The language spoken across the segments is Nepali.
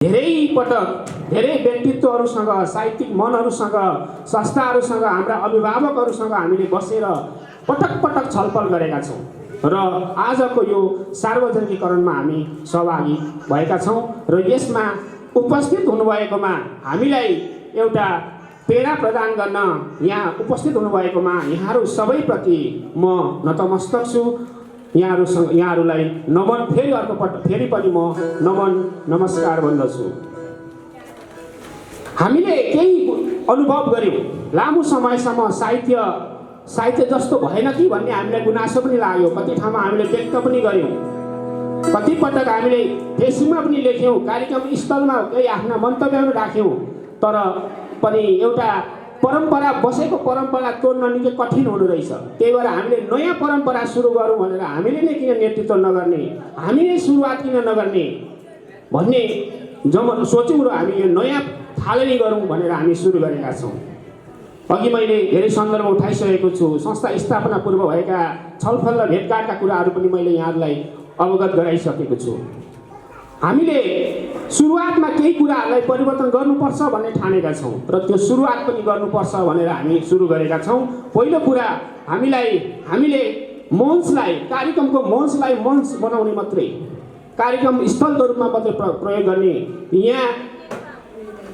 धेरै पटक धेरै व्यक्तित्वहरूसँग साहित्यिक मनहरूसँग संस्थाहरूसँग हाम्रा अभिभावकहरूसँग हामीले बसेर पटक पटक छलफल गरेका छौँ र आजको यो सार्वजनिकीकरणमा हामी सहभागी भएका छौँ र यसमा उपस्थित हुनुभएकोमा हामीलाई एउटा प्रेरणा प्रदान गर्न यहाँ उपस्थित हुनुभएकोमा यहाँहरू सबैप्रति म नतमस्तक छु। यहाँहरूलाई नमन फेरि पनि म नमस्कार भन्दछु। हामीले केही अनुभव गर्यौँ, लामो समयसम्म साहित्य जस्तो भएन कि भन्ने हामीलाई गुनासो पनि लाग्यो। कति ठाउँमा हामीले व्यक्त पनि गर्यौँ, कति पटक हामीले फेसबुकमा पनि लेख्यौँ, कार्यक्रम स्थलमा केही आफ्ना मन्तव्यहरू राख्यौँ। तर पनि एउटा परम्परा बसेको परम्परा तोड्न निकै कठिन हुँदो रहेछ। त्यही भएर हामीले नयाँ परम्परा सुरु गरौँ भनेर हामीले नै किन नेतृत्व नगर्ने, हामी नै सुरुवात किन नगर्ने भन्ने जब सोच्यौँ र हामी यो नयाँ थालनी गरौँ भनेर हामी सुरु गरेका छौँ। अघि मैले धेरै सन्दर्भ उठाइसकेको छु। संस्था स्थापना पूर्व भएका छलफल र भेटघाटका कुराहरू पनि मैले यहाँहरूलाई अवगत गराइसकेको छु। हामीले सुरुवातमा केही कुराहरूलाई परिवर्तन गर्नुपर्छ भन्ने ठानेका छौँ र त्यो सुरुवात पनि गर्नुपर्छ भनेर हामी सुरु गरेका छौँ। पहिलो कुरा हामीले मञ्चलाई, कार्यक्रमको मञ्चलाई मञ्च बनाउने मात्रै, कार्यक्रम स्थलको रूपमा मात्रै प्रयोग गर्ने, यहाँ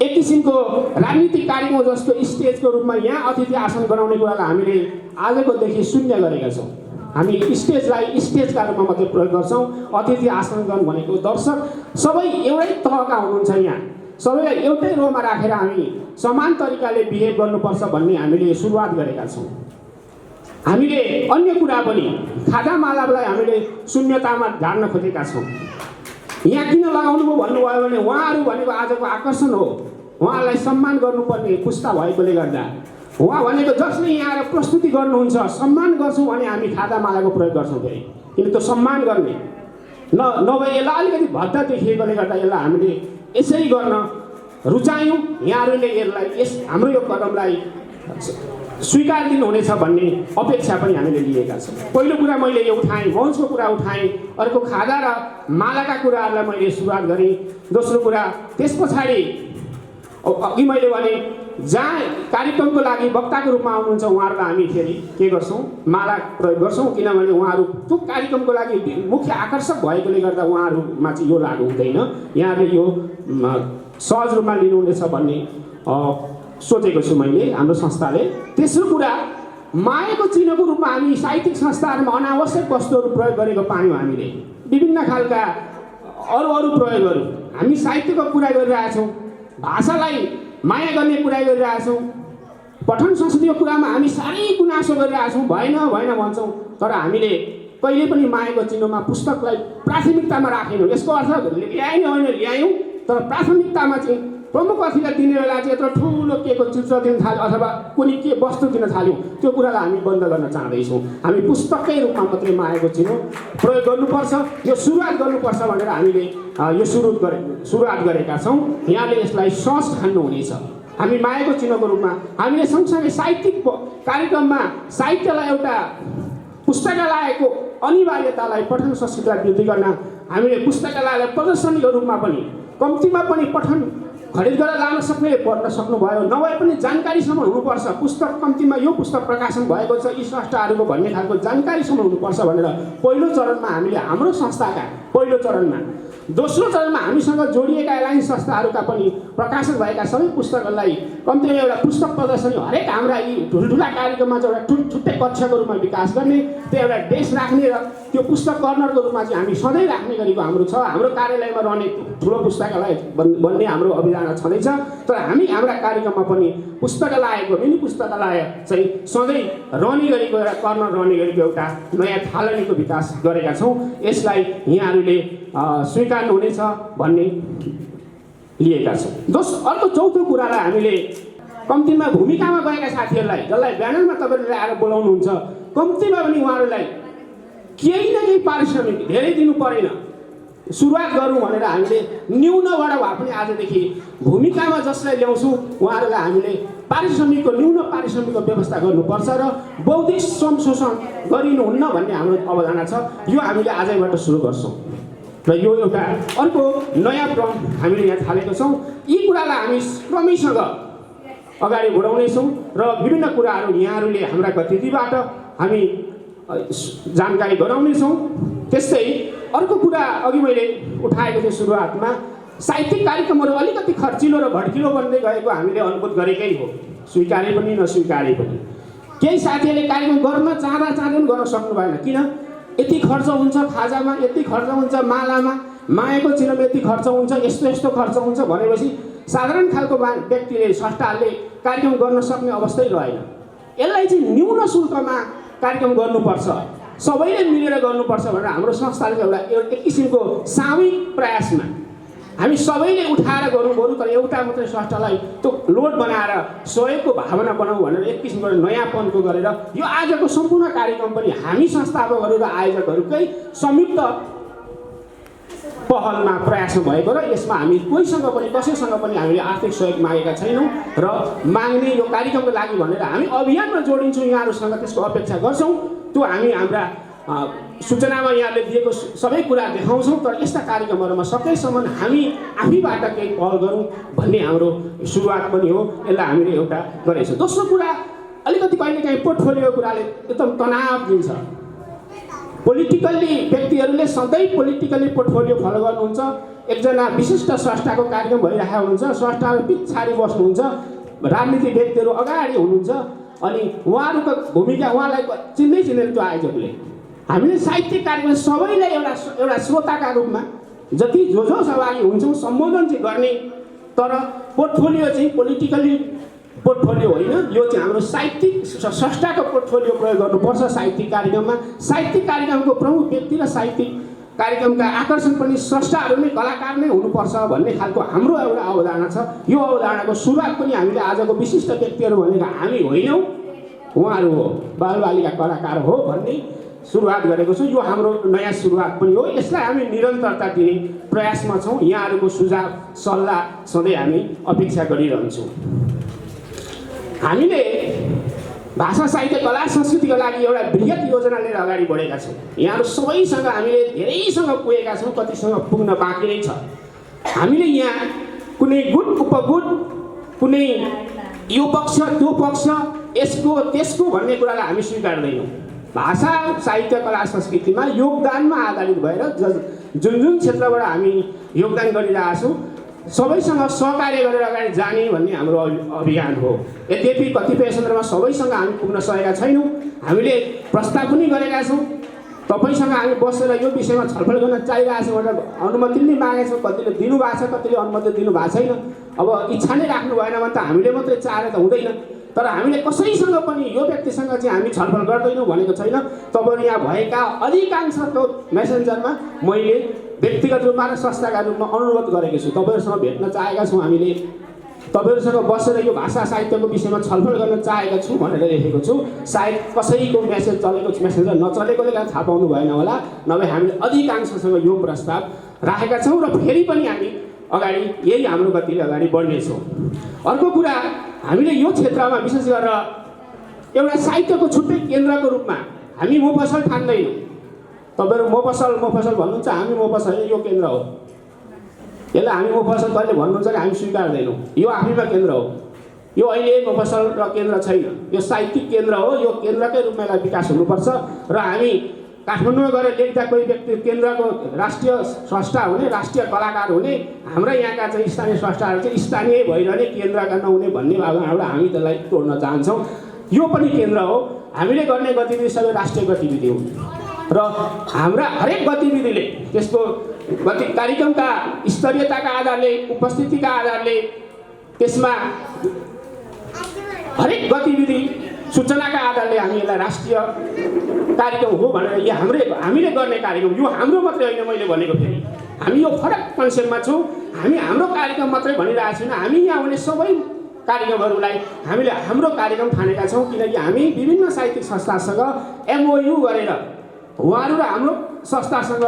एक किसिमको राजनीतिक कार्यक्रम जस्तो स्टेजको रूपमा यहाँ अतिथि आसन बनाउने कुरालाई हामीले आजकोदेखि शून्य गरेका छौँ। हामी स्टेजलाई स्टेजका रूपमा मात्रै प्रयोग गर्छौँ। अतिथि आसनगण भनेको दर्शक सबै एउटै तहका हुनुहुन्छ। यहाँ सबैलाई एउटै रोमा राखेर हामी समान तरिकाले बिहेभ गर्नुपर्छ भन्ने हामीले सुरुवात गरेका छौँ। हामीले अन्य कुरा पनि खाजामालालाई हामीले शून्यतामा झार्न खोजेका छौँ। यहाँ किन लगाउनुभयो भन्नुभयो भने उहाँहरू भनेको आजको आकर्षण हो। उहाँलाई सम्मान गर्नुपर्ने पुस्ता भएकोले गर्दा उहाँ भनेको जसले यहाँ आएर प्रस्तुति गर्नुहुन्छ सम्मान गर्छौँ भने हामी खाजामालाको प्रयोग गर्छौँ। फेरि किन त्यो सम्मान गर्ने नभए यसलाई अलिकति भद्दा देखिएकोले गर्दा यसलाई हामीले यसरी गर्न रुचायौँ। यहाँहरूले यसलाई हाम्रो यो कदमलाई स्वीकार दिनुहुनेछ भन्ने अपेक्षा पनि हामीले लिएका छौँ। पहिलो कुरा मैले यो उठाएँ, मञ्चको कुरा उठाएँ। अर्को खाजा र मालाका कुराहरूलाई मैले सुरुवात गरेँ। दोस्रो कुरा त्यस पछाडि अघि मैले भने जहाँ कार्यक्रमको लागि वक्ताको रूपमा आउनुहुन्छ उहाँहरूलाई हामी फेरि के गर्छौँ, माला प्रयोग गर्छौँ। किनभने उहाँहरू त्यो कार्यक्रमको लागि मुख्य आकर्षक भएकोले गर्दा उहाँहरूमा चाहिँ यो लागु हुँदैन। यहाँले यो सहज रूपमा लिनुहुनेछ भन्ने सोचेको छु मैले, हाम्रो संस्थाले। तेस्रो कुरा, मायाको चिन्हको रूपमा हामी साहित्यिक संस्थाहरूमा अनावश्यक वस्तुहरू प्रयोग गरेको पायौँ। हामीले विभिन्न खालका अरू प्रयोगहरू, हामी साहित्यको कुरा गरिरहेछौँ, भाषालाई माया गर्ने कुरा गरिरहेछौँ, पठन संस्कृतिको कुरामा हामी साह्रै गुनासो गरिरहेछौँ, भएन भन्छौँ। तर हामीले कहिले पनि मायाको चिन्हमा पुस्तकलाई प्राथमिकतामा राखेनौँ। यसको अर्थ ल्याएन होइन, ल्यायौँ, तर प्राथमिकतामा चाहिँ प्रमुख अतिथिलाई दिने बेला चाहिँ यत्रो ठुलो के को चित्र दिन थाल्यो अथवा कुनै के वस्तु दिन थाल्यौँ, त्यो कुरालाई हामी बन्द गर्न चाहँदैछौँ। हामी पुस्तककै रूपमा मात्रै मायाको चिन्ह प्रयोग गर्नुपर्छ, यो सुरुवात गर्नुपर्छ भनेर हामीले यो सुरुवात गरेका छौँ। यहाँले यसलाई सहज ठान्नुहुनेछ। हामी मायाको चिन्हको रूपमा हामीले सँगसँगै साहित्यिक कार्यक्रममा साहित्यलाई एउटा पुस्तकालयको अनिवार्यतालाई, पठन संस्कृतिलाई वृद्धि गर्न हामीले पुस्तकालयलाई प्रदर्शनीको रूपमा पनि कम्तीमा पनि पठन खरिद गरेर लान सक्ने पढ्न सक्नुभयो, नभए पनि जानकारीसम्म हुनुपर्छ। पुस्तक कम्तीमा यो पुस्तक प्रकाशन भएको छ यी स्रष्टाहरूको भन्ने खालको जानकारीसम्म हुनुपर्छ भनेर पहिलो चरणमा हामीले हाम्रो संस्थाका पहिलो चरणमा, दोस्रो चरणमा हामीसँग जोडिएका एलायन्स संस्थाहरूका पनि प्रकाशन भएका सबै पुस्तकहरूलाई कम्तीमा एउटा पुस्तक प्रदर्शनी हरेक हाम्रा यी ठुल्ठुला कार्यक्रममा चाहिँ एउटा छुट्टै कक्षाको रूपमा विकास गर्ने, त्यो एउटा डेस्क राख्ने र त्यो पुस्तक कर्नरको रूपमा चाहिँ हामी सधैँ राख्ने गरेको हाम्रो छ। हाम्रो कार्यालयमा रहने ठुलो पुस्तकालय बन्ने हाम्रो अभियान छँदैछ। तर हामी हाम्रा कार्यक्रममा पनि पुस्तकालयको मिनी पुस्तकालय चाहिँ सधैँ रहने गरेको एउटा कर्नर रहने गरेको एउटा नयाँ थालनीको विकास गरेका छौँ। यसलाई यहाँहरूले स्वीकार्नुहुनेछ भन्ने लिएका छौँ। अर्को चौथो कुरालाई हामीले कम्तीमा भूमिकामा गएका साथीहरूलाई जसलाई ब्यानरमा तपाईँहरूले ल्याएर बोलाउनुहुन्छ, कम्तीमा पनि उहाँहरूलाई केही न केही पारिश्रमिक धेरै दिनु परेन, सुरुवात गरौँ भनेर हामीले न्यूनबाट भए पनि आजदेखि भूमिकामा जसलाई ल्याउँछौँ उहाँहरूलाई हामीले न्यून पारिश्रमिकको व्यवस्था गर्नुपर्छ र बौद्धिक श्रम शोषण गरिनुहुन्न भन्ने हाम्रो अवधारणा छ। यो हामीले आजैबाट सुरु गर्छौँ। र यो एउटा अर्को नयाँ क्रम हामीले यहाँ थालेको छौँ। यी कुरालाई हामी क्रमैसँग अगाडि बढाउनेछौँ र विभिन्न कुराहरू यहाँहरूले हाम्रा गतिविधिबाट हामी जानकारी गराउनेछौँ। त्यस्तै अर्को कुरा अघि मैले उठाएको थिएँ सुरुवातमा, साहित्यिक कार्यक्रमहरू अलिकति खर्चिलो र भड्किलो बन्दै गएको हामीले अनुभूत गरेकै हो, स्वीकारे पनि नस्वीकारे पनि। केही साथीहरूले कार्यक्रम गर्न चाहँदा पनि गर्न सक्नु भएन। किन? यति खर्च हुन्छ खाजामा, यति खर्च हुन्छ मालामा, मायाको चिन्हमा यति खर्च हुन्छ, यस्तो यस्तो खर्च हुन्छ भनेपछि साधारण खालको व्यक्तिले स्रष्टाले कार्यक्रम गर्न सक्ने अवस्थै रहेन। यसलाई चाहिँ न्यून शुल्कमा कार्यक्रम गर्नुपर्छ, सबैले मिलेर गर्नुपर्छ भनेर हाम्रो संस्थाले एउटा एक किसिमको सामूहिक प्रयासमा हामी सबैले उठाएर गरौँ बरु, तर एउटा मात्रै स्रष्टालाई त्यो लोड बनाएर सहयोगको भावना बनाऊ भनेर एक किसिमको नयाँपनको गरेर यो आजको सम्पूर्ण कार्यक्रम पनि हामी संस्थापकहरू र आयोजकहरूकै संयुक्त पहलमा प्रयास भएको र यसमा हामी कोहीसँग पनि कसैसँग पनि हामीले आर्थिक सहयोग मागेका छैनौँ र माग्ने यो कार्यक्रमको लागि भनेर हामी अभियानमा जोडिन्छौँ, यहाँहरूसँग त्यसको अपेक्षा गर्छौँ। त्यो हामी हाम्रा सूचनामा यहाँले दिएको सबै कुरा देखाउँछौँ, तर यस्ता कार्यक्रमहरूमा सकेसम्म हामी आफैबाट केही पहल गरौँ भन्ने हाम्रो सुरुवात पनि हो। यसलाई हामीले एउटा गरेछौँ। दोस्रो कुरा, अलिकति कहिलेकाहीँ पोर्टफोलियो कुराले एकदम तनाव दिन्छ। पोलिटिकल्ली व्यक्तिहरूले सधैँ पोलिटिकल्ली पोर्टफोलियो फलो गर्नुहुन्छ। एकजना विशिष्ट स्रष्टाको कार्यक्रम भइरहेको हुन्छ, स्रष्टाहरू पछाडि बस्नुहुन्छ, राजनीतिक व्यक्तिहरू अगाडि हुनुहुन्छ, अनि उहाँहरूको भूमिका उहाँलाई चिन्दैन त्यो आयोजकले। हामीले साहित्यिक कार्यक्रम सबैलाई एउटा श्रोताका रूपमा जति जो सहभागी हुन्छौँ सम्बोधन चाहिँ गर्ने, तर पोर्टफोलियो चाहिँ पोलिटिकल्ली पोर्टफोलियो होइन। यो चाहिँ हाम्रो साहित्यिक स्रष्टाको पोर्टफोलियो प्रयोग गर्नुपर्छ साहित्यिक कार्यक्रममा। साहित्यिक कार्यक्रमको प्रमुख व्यक्ति र साहित्यिक कार्यक्रमका आकर्षण पनि स्रष्टाहरू नै, कलाकार नै हुनुपर्छ भन्ने खालको हाम्रो एउटा अवधारणा छ। यो अवधारणाको सुरुवात पनि हामीले आजको विशिष्ट व्यक्तिहरू भनेको हामी होइनौँ, उहाँहरू हो, बालबालिका कलाकार हो भन्ने सुरुवात गरेको छौँ। यो हाम्रो नयाँ सुरुवात पनि हो। यसलाई हामी निरन्तरता दिने प्रयासमा छौँ। यहाँहरूको सुझाव सल्लाह सधैँ हामी अपेक्षा गरिरहन्छौँ। हामीले भाषा साहित्य कला संस्कृतिको लागि एउटा बृहत योजना लिएर अगाडि बढेका छौँ। यहाँहरू सबैसँग हामीले धेरैसँग पुगेका छौँ, कतिसँग पुग्न बाँकी नै छ। हामीले यहाँ कुनै गुट उपगुट, कुनै यो पक्ष त्यो पक्ष, यसको त्यसको भन्ने कुरालाई हामी स्वीकार्दैनौँ। भाषा साहित्य कला संस्कृतिमा योगदानमा आधारित भएर जुन क्षेत्रबाट हामी योगदान गरिरहेका छौँ सबैसँग सहकार्य गरेर अगाडि जाने भन्ने हाम्रो अभियान हो। यद्यपि कतिपय सन्दर्भमा सबैसँग हामी पुग्न सकेका छैनौँ। हामीले प्रस्ताव पनि गरेका छौँ, तपाईँसँग हामी बसेर यो विषयमा छलफल गर्न चाहिरहेको छौँ भनेर अनुमति पनि मागेका छौँ। कतिले दिनुभएको छ, कतिले अनुमति दिनुभएको छैन। अब इच्छा नै राख्नु भएन भने त हामीले मात्रै चाहेर त हुँदैन। तर हामीले कसैसँग पनि यो व्यक्तिसँग चाहिँ हामी छलफल गर्दैनौँ भनेको छैन। तपाईँहरू यहाँ भएका अधिकांशको मेसेन्जरमा मैले व्यक्तिगत रूपमा र संस्थाका रूपमा अनुरोध गरेको छु। तपाईँहरूसँग भेट्न चाहेका छौँ, हामीले तपाईँहरूसँग बसेर यो भाषा साहित्यको विषयमा छलफल गर्न चाहेका छौँ भनेर लेखेको छु। सायद कसैको मेसेज चलेको मेसेन्जर नचलेकोले गर्दा थाहा पाउनु भएन होला, नभए हामीले अधिकांशसँग यो प्रस्ताव राखेका छौँ र फेरि पनि हामी अगाडि यही हाम्रो गतिले अगाडि बढ्नेछौँ। अर्को कुरा, हामीले यो क्षेत्रमा विशेष गरेर एउटा साहित्यको छुट्टै केन्द्रको रूपमा हामी मोफसल ठान्दैनौँ। तपाईँहरू मोफसल भन्नुहुन्छ, हामी मोफसल यो केन्द्र हो। यसलाई हामी मोफसल कहिले भन्नुहुन्छ कि हामी स्वीकार्दैनौँ। यो आफैमा केन्द्र हो। यो अहिले मोफसल र केन्द्र छैन, यो साहित्यिक केन्द्र हो। यो केन्द्रकै रूपमा यसलाई विकास हुनुपर्छ र हामी काठमाडौँमा गएर लेख्दा कोही व्यक्ति केन्द्रको राष्ट्रिय स्रष्टा हुने, राष्ट्रिय कलाकार हुने, हाम्रा यहाँका चाहिँ स्थानीय स्रष्टाहरू चाहिँ स्थानीय भइरहने, केन्द्रका नहुने भन्ने भावनाबाट हामी त्यसलाई तोड्न चाहन्छौँ। यो पनि केन्द्र हो। हामीले गर्ने गतिविधि सबै राष्ट्रिय गतिविधि हो र हाम्रा हरेक गतिविधिले त्यसको कार्यक्रमका स्तरीयताका आधारले, उपस्थितिका आधारले, त्यसमा हरेक गतिविधि सूचनाका आधारले हामी यसलाई राष्ट्रिय कार्यक्रम हो भनेर यो हामीले गर्ने कार्यक्रम यो हाम्रो मात्रै होइन। मैले भनेको फेरि हामी यो फरक कन्सेप्टमा छौँ। हामी हाम्रो कार्यक्रम मात्रै भनिरहेको छैन, हामी यहाँ आउने सबै कार्यक्रमहरूलाई हामीले हाम्रो कार्यक्रम ठानेका छौँ। किनकि हामी विभिन्न साहित्यिक संस्थासँग MOU गरेर उहाँहरू र हाम्रो संस्थासँग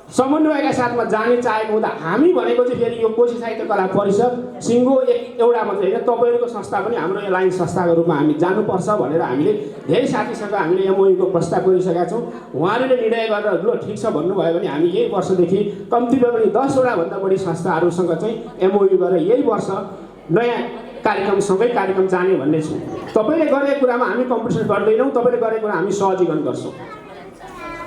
समन्वयका साथमा जाने चाहेको हुँदा हामी भनेको चाहिँ फेरि यो कोशी साहित्य कला परिषद सिङ्गो एउटा मात्रै होइन, तपाईँहरूको संस्था पनि हाम्रो एलायन्स संस्थाको रूपमा हामी जानुपर्छ भनेर हामीले धेरै साथीसँग हामीले एमओयूको प्रस्ताव गरिसकेका छौँ। उहाँहरूले निर्णय गरेर ल ठिक छ भन्नुभयो भने हामी यही वर्षदेखि कम्तीमा पनि 10 वटा भन्दा बढी संस्थाहरूसँग चाहिँ एमओयू गरेर यही वर्ष नयाँ कार्यक्रमसँगै कार्यक्रम जाने भन्ने छौँ। तपाईँले गरेको कुरामा हामी कम्पिटिसन गर्दैनौँ, तपाईँले गरेको कुरा हामी सहजीकरण गर्छौँ।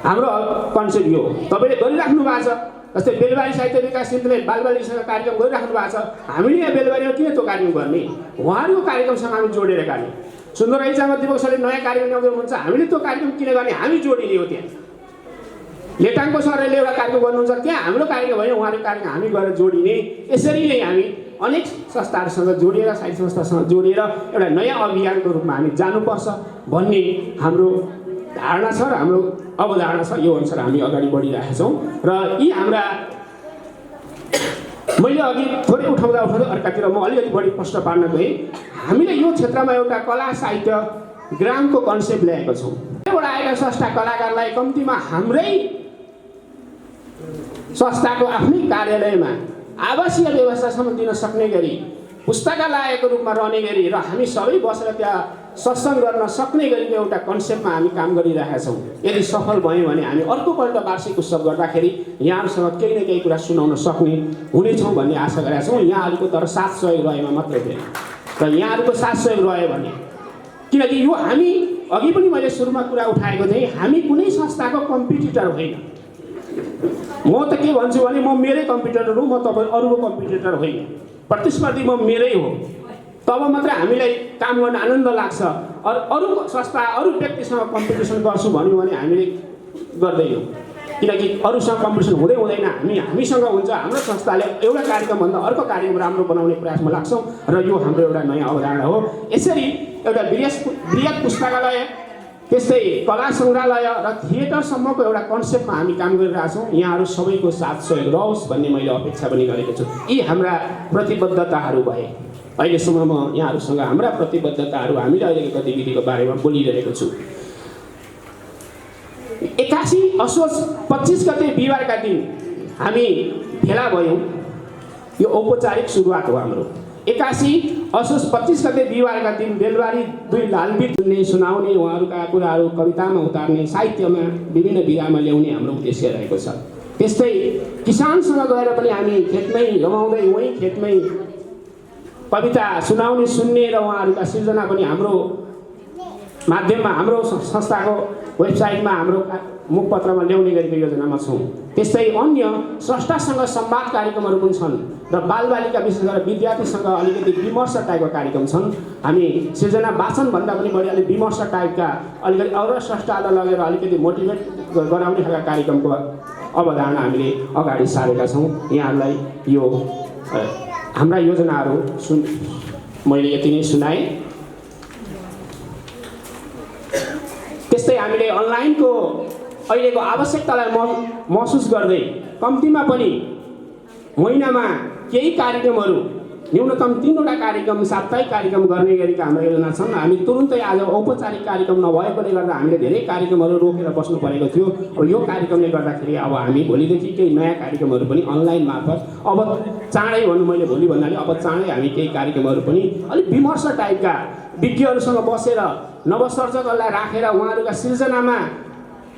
हाम्रो कन्सेप्ट यो हो। तपाईँले गरिराख्नु भएको छ, जस्तै बेलबारी साहित्य विकास समितिले बालबालिकासँग कार्यक्रम गरिराख्नु भएको छ, हामीले यहाँ बेलबारीमा किन त्यो कार्यक्रम गर्ने? उहाँहरूको कार्यक्रमसँग हामी जोडेर गर्ने। सुन्दर इच्छामा दिवक सरले नयाँ कार्यक्रम ल्याउँदै हुनुहुन्छ, हामीले त्यो कार्यक्रम किन गर्ने? हामी जोडिने हो। त्यहाँ लेटाङको सरले एउटा कार्यक्रम गर्नुहुन्छ, त्यहाँ हाम्रो कार्यक्रम होइन, उहाँहरूको कार्यक्रम हामी गरेर जोडिने। यसरी नै हामी अनेक संस्थाहरूसँग जोडिएर, साहित्य संस्थासँग जोडिएर एउटा नयाँ अभियानको रूपमा हामी जानुपर्छ भन्ने हाम्रो धारणा छ र हाम्रो अवधारणा छ। यो अनुसार हामी अगाडि बढिरहेका छौँ र यी हाम्रा मैले अघि थोरै उठाउँदा अर्कातिर म अलिकति बढी प्रश्न पार्न गएँ। हामीले यो क्षेत्रमा एउटा कला साहित्य ग्रामको कन्सेप्ट ल्याएको छौँ। एउटा आएका संस्था कलाकारलाई कम्तीमा हाम्रै संस्थाको आफ्नै कार्यालयमा आवासीय व्यवस्थासम्म दिन सक्ने गरी पुस्तकालयको रूपमा रहने गरी र हामी सबै बसेर त्यहाँ सत्सङ्ग गर्न सक्ने गरी एउटा कन्सेप्टमा हामी काम गरिरहेका छौँ। यदि सफल भयौँ भने हामी अर्कोपल्ट वार्षिक उत्सव गर्दाखेरि यहाँहरूसँग केही न केही कुरा सुनाउन सक्ने हुनेछौँ भन्ने आशा गरेका छौँ। यहाँहरूको तर साथ सहयोग रहेमा मात्रै फेरि र यहाँहरूको साथ सहयोग रह्यो भने, किनकि यो हामी अघि पनि मैले सुरुमा कुरा उठाएको थिएँ, हामी कुनै संस्थाको कम्पिटिटर होइन। म त के भन्छु भने म मेरै कम्पिटिटर हो, म तपाईँ अरूको कम्पिटिटर होइन, प्रतिस्पर्धी म मेरै हो। तब मात्रै हामीलाई काम गर्न आनन्द लाग्छ। अरू संस्था अरू व्यक्तिसँग कम्पिटिसन गर्छु भन्यो भने हामीले गर्दैनौँ, किनकि अरूसँग कम्पिटिसन हुँदै हुँदैन, हामीसँग हुन्छ। हाम्रो संस्थाले एउटा कार्यक्रमभन्दा अर्को कार्यक्रम राम्रो बनाउने प्रयासमा लाग्छौँ र यो हाम्रो एउटा नयाँ अवधारणा हो। यसरी एउटा बृहत पुस्तकालय, त्यस्तै कला सङ्ग्रहालय र थिएटरसम्मको एउटा कन्सेप्टमा हामी काम गरिरहेछौँ। यहाँहरू सबैको साथ सहयोग रहोस् भन्ने मैले अपेक्षा पनि गरेको छु। यी हाम्रा प्रतिबद्धताहरू भए। अहिलेसम्म म यहाँहरूसँग हाम्रा प्रतिबद्धताहरू, हामीले अहिलेको गतिविधिको बारेमा बोलिरहेको छु। 81 असोज 25 गते बिहिबारका दिन हामी भेला भयौँ। यो औपचारिक सुरुवात हो हाम्रो। 81 असोज 25 गते बिहिबारका दिन बेलबारी 2 लालबिट सुनाउने, उहाँहरूका कुराहरू कवितामा उतार्ने, साहित्यमा विभिन्न विधामा ल्याउने हाम्रो उद्देश्य रहेको छ। त्यस्तै किसानसँग गएर पनि हामी खेतमै रमाउँदै वहीँ खेतमै कविता सुनाउने, सुन्ने र उहाँहरूका सिर्जना पनि हाम्रो माध्यममा, हाम्रो संस्थाको वेबसाइटमा, हाम्रो मुखपत्रमा ल्याउने गरेको योजनामा छौँ। त्यस्तै अन्य स्रष्टासँग संवाद कार्यक्रमहरू पनि छन् र बालबालिका विशेष गरेर विद्यार्थीसँग अलिकति विमर्श टाइपको कार्यक्रम छन्। हामी सिर्जना वाचनभन्दा पनि बढी अलिक विमर्श टाइपका, अलिकति अरू स्रष्टालाई लगेर अलिकति मोटिभेट गराउने खालका कार्यक्रमको अवधारणा हामीले अगाडि सारेका छौँ। यहाँहरूलाई यो हाम्रा योजनाहरू मैले यति नै सुनाएँ। त्यस्तै हामीले अनलाइनको अहिलेको आवश्यकतालाई महसुस गर्दै कम्तीमा पनि महिनामा केही कार्यक्रमहरू, न्यूनतम 3 वटा कार्यक्रम, साप्ताहिक कार्यक्रम गर्ने गरेका हाम्रा योजना छन्। हामी तुरुन्तै आज औपचारिक कार्यक्रम नभएकोले गर्दा हामीले धेरै कार्यक्रमहरू रोकेर बस्नु परेको थियो। अब यो कार्यक्रमले गर्दाखेरि अब हामी भोलिदेखि केही नयाँ कार्यक्रमहरू पनि अनलाइन मार्फत, अब चाँडै भन्नु, मैले भोलि भन्नाले अब चाँडै हामी केही कार्यक्रमहरू पनि अलिक विमर्श टाइपका विज्ञहरूसँग बसेर नवसर्जकहरूलाई राखेर उहाँहरूका सिर्जनामा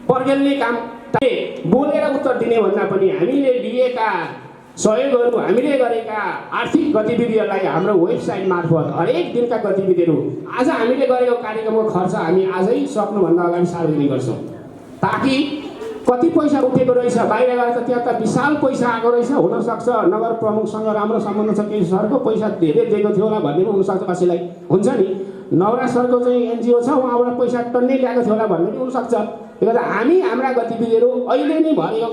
पर्गेल्ने काम, बोलेर उत्तर दिने भन्दा पनि हामीले लिएका सहयोगहरू, हामीले गरेका आर्थिक गतिविधिहरूलाई हाम्रो वेबसाइट मार्फत हरेक दिनका गतिविधिहरू, आज हामीले गरेको कार्यक्रमको खर्च हामी आजै सक्नुभन्दा अगाडि सार्वजनिक गर्छौँ, ताकि कति पैसा उठेको रहेछ, बाहिर गएर त त्यहाँ त विशाल पैसा आएको रहेछ, हुनसक्छ नगर प्रमुखसँग राम्रो सम्बन्ध छ, केही सरको पैसा धेरै दिएको थियो होला भन्ने पनि हुनसक्छ, कसैलाई हुन्छ नि, नौरा सरको चाहिँ एनजिओ छ, उहाँबाट पैसा टन्नै ल्याएको थियो होला भन्ने पनि हुनसक्छ। त्यो गर्दा हामी हाम्रा गतिविधिहरू अहिले नै भयो,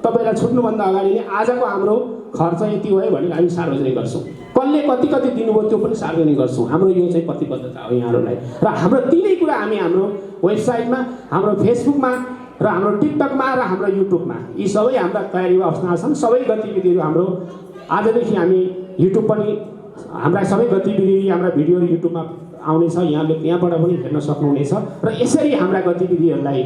तपाईँलाई छुट्नुभन्दा अगाडि नै आजको हाम्रो खर्च यति भयो भनेर हामी सार्वजनिक गर्छौँ। कसले कति कति दिनुभयो त्यो पनि सार्वजनिक गर्छौँ। हाम्रो यो चाहिँ प्रतिबद्धता हो यहाँहरूलाई। र हाम्रो तिनै कुरा हामी हाम्रो वेबसाइटमा, हाम्रो फेसबुकमा र हाम्रो टिकटकमा र हाम्रो युट्युबमा, यी सबै हाम्रा तयारीमा अवस्थामा छन्। सबै गतिविधिहरू हाम्रो आजदेखि हामी युट्युब पनि, हाम्रा सबै गतिविधि, हाम्रा भिडियोहरू युट्युबमा आउनेछ, यहाँले त्यहाँबाट पनि हेर्न सक्नुहुनेछ। र यसरी हाम्रा गतिविधिहरूलाई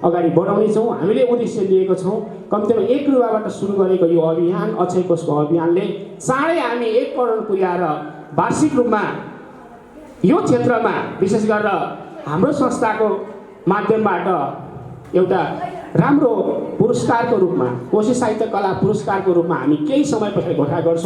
अगाडि बढाउनेछौँ। हामीले उद्देश्य लिएको छौँ कम्तीमा 1 रुपियाँबाट सुरु गरेको यो अभियान अक्षय कोषको अभियानले चाँडै हामी 1 करोड पुर्याएर वार्षिक रूपमा यो क्षेत्रमा विशेष गरेर हाम्रो संस्थाको माध्यमबाट एउटा राम्रो पुरस्कारको रूपमा कोशी साहित्य कला पुरस्कारको रूपमा हामी केही समयपछि घोषणा गर्छौँ।